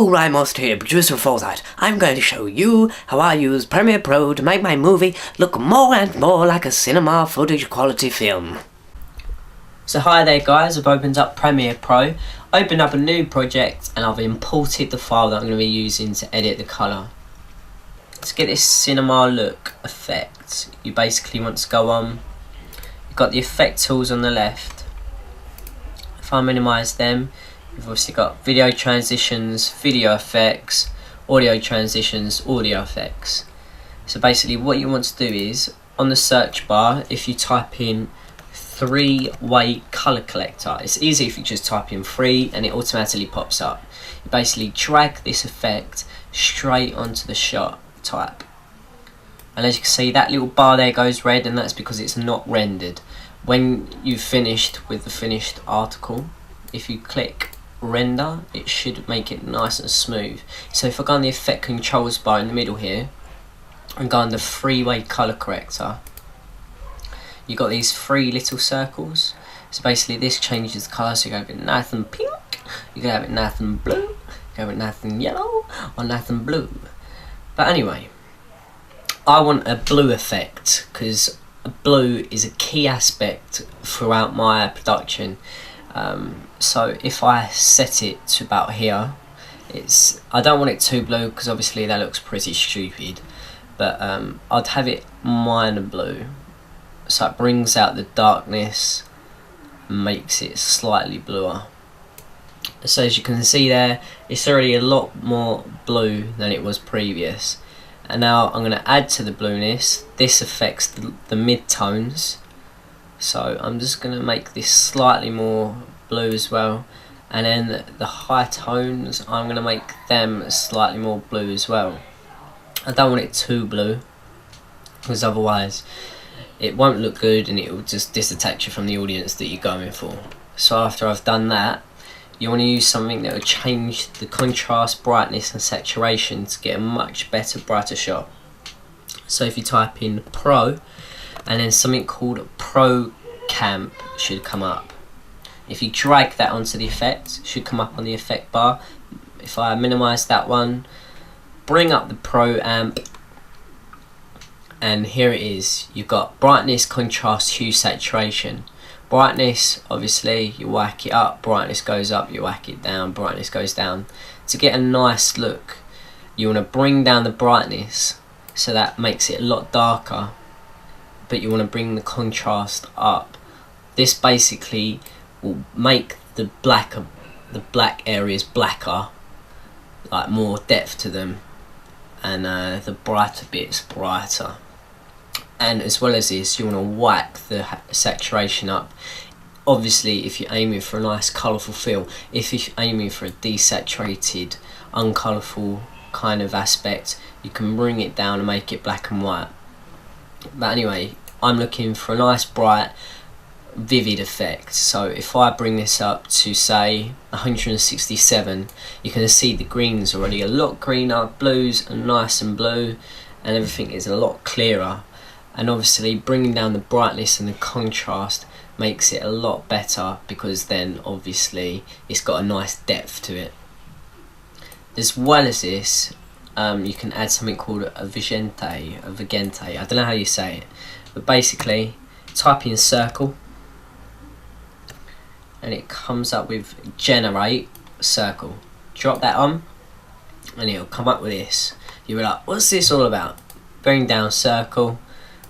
Hello, Ramos here, producer Foresight. I'm going to show you how I use Premiere Pro to make my movie look more and more like a cinema footage quality film. So hi there guys, I've opened up Premiere Pro, opened up a new project and I've imported the file that I'm going to be using to edit the colour. To get this cinema look effect, you basically want to go on, you've got the effect tools on the left. If I minimise them, you've obviously got video transitions, video effects, audio transitions, audio effects. So basically what you want to do is, on the search bar, if you type in three-way colour collector, it's easy if you just type in 3 and it automatically pops up. You basically drag this effect straight onto the shot type. And as you can see, that little bar there goes red, and that's because it's not rendered. When you've finished with the finished article, if you click render, it should make it nice and smooth. So if I go on the effect controls bar in the middle here and go on the three-way colour corrector, you got these 3 little circles. So basically this changes the colour, so you can have it nice and pink, you can have it nice and blue, you can have it nice and yellow, or nice and blue. But anyway, I want a blue effect because blue is a key aspect throughout my production. So if I set it to about here, I don't want it too blue because obviously that looks pretty stupid, but I'd have it minor blue, so it brings out the darkness, makes it slightly bluer. So as you can see there, it's already a lot more blue than it was previous. And now I'm going to add to the blueness. This affects the mid-tones, so I'm just going to make this slightly more blue as well, and then the high tones, I'm going to make them slightly more blue as well. I don't want it too blue because otherwise it won't look good and it will just disattach you from the audience that you're going for. So after I've done that, you want to use something that will change the contrast, brightness and saturation to get a much better, brighter shot. So if you type in Pro and then something called Pro Camp should come up. If you drag that onto the effect, it should come up on the effect bar. If I minimise that one, bring up the Pro Amp, and here it is. You've got brightness, contrast, hue, saturation. Brightness, obviously, you whack it up, brightness goes up, you whack it down, brightness goes down. To get a nice look, you want to bring down the brightness, so that makes it a lot darker, but you want to bring the contrast up. This basically will make the black areas blacker, like more depth to them, and the brighter bits brighter. And as well as this, you want to whack the saturation up. Obviously if you're aiming for a nice colourful feel. If you're aiming for a desaturated, uncolourful kind of aspect, you can bring it down and make it black and white. But anyway, I'm looking for a nice bright vivid effect. So if I bring this up to say 167, you can see the greens already a lot greener, blues are nice and blue, and everything is a lot clearer. And obviously bringing down the brightness and the contrast makes it a lot better, because then obviously it's got a nice depth to it. As well as this, you can add something called a vigente, I don't know how you say it, but basically type in circle and it comes up with generate circle. Drop that on and it'll come up with this. You'll be like, what's this all about? Bring down circle,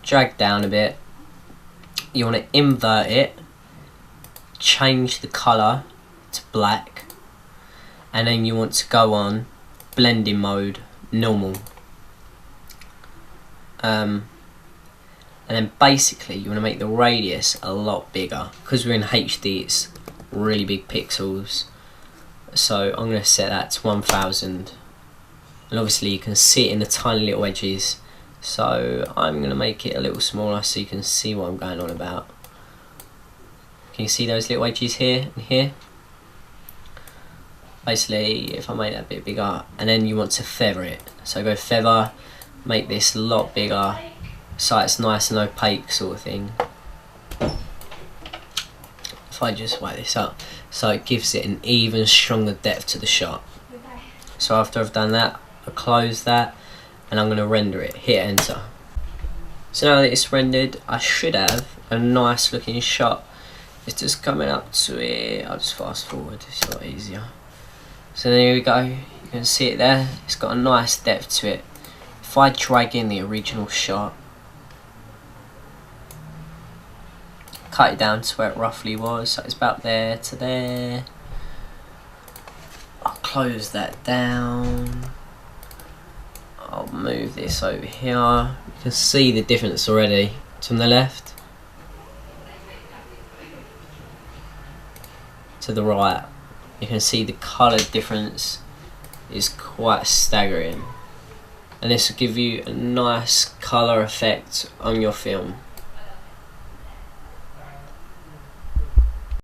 drag down a bit, you want to invert it, change the colour to black, and then you want to go on blending mode, normal, and then basically you want to make the radius a lot bigger. Because we're in HD, it's really big pixels, so I'm going to set that to 1000, and obviously you can see it in the tiny little edges, so I'm going to make it a little smaller so you can see what I'm going on about. Can you see those little edges here and here? Basically, if I make that a bit bigger, and then you want to feather it, so go feather, make this a lot bigger so it's nice and opaque sort of thing. If I just whack this up, so it gives it an even stronger depth to the shot. So after I've done that, I close that and I'm going to render it. Hit enter. So now that it's rendered, I should have a nice looking shot. It's just coming up to it. I'll just fast forward, it's a lot easier. So there we go, you can see it there. It's got a nice depth to it. If I drag in the original shot, cut it down to where it roughly was, so it's about there to there. I'll close that down. I'll move this over here. You can see the difference already. From the left to the right, you can see the colour difference is quite staggering, and this will give you a nice colour effect on your film.